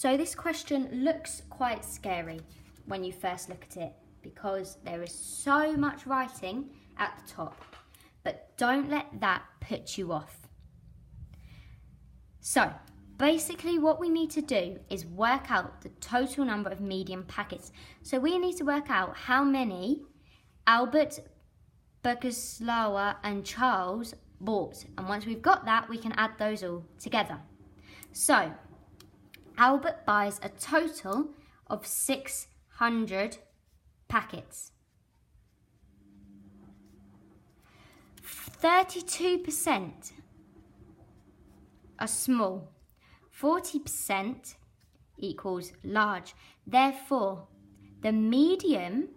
So this question looks quite scary when you first look at it because there is so much writing at the top, but don't let that put you off. So basically what we need to do is work out the total number of medium packets. So we need to work out how many Albert, Boguslawa and Charles bought. And once we've got that, we can add those all together. So Albert buys a total of 600 packets. 32% are small. 40% equals large. Therefore, the medium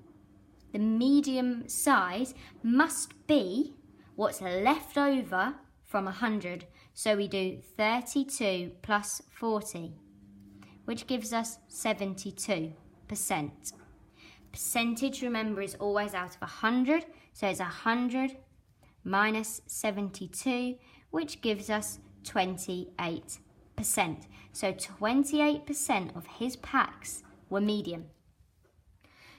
size must be what's left over from 100. So we do 32 plus 40, which gives us 72%. Percentage, remember, is always out of 100. So it's 100 minus 72, which gives us 28%. So 28% of his packs were medium.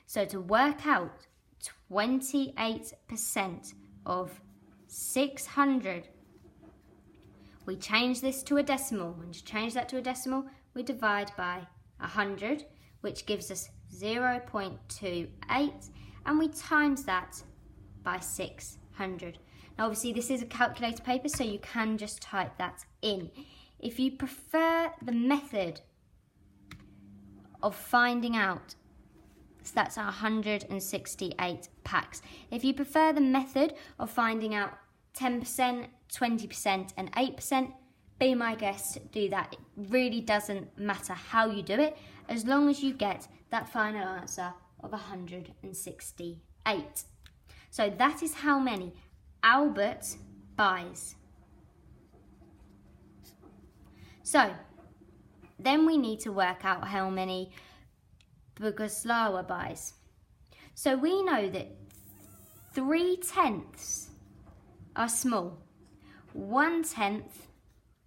So to work out 28% of 600, we change this to a decimal. And to change that to a decimal, we divide by 100, which gives us 0.28, and we times that by 600. Now obviously this is a calculator paper, so you can just type that in. If you prefer the method of finding out, so that's 168 packs. If you prefer the method of finding out 10%, 20% and 8%, be my guest, do that. It really doesn't matter how you do it, as long as you get that final answer of 168. So that is how many Albert buys. So then we need to work out how many Boguslawa buys. So we know that 3/10 are small, 1/10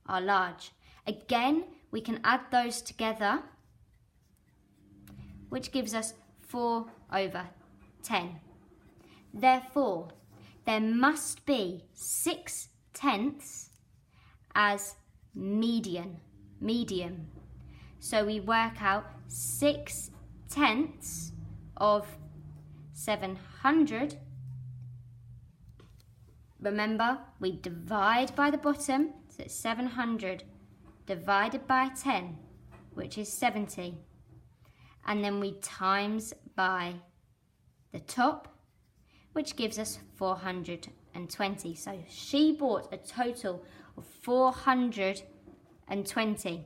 are large. Again, we can add those together, which gives us 4/10. Therefore, there must be 6/10 as medium. So we work out 6/10 of 700. Remember, we divide by the bottom, so it's 700 divided by 10, which is 70. And then we times by the top, which gives us 420. So she bought a total of 420.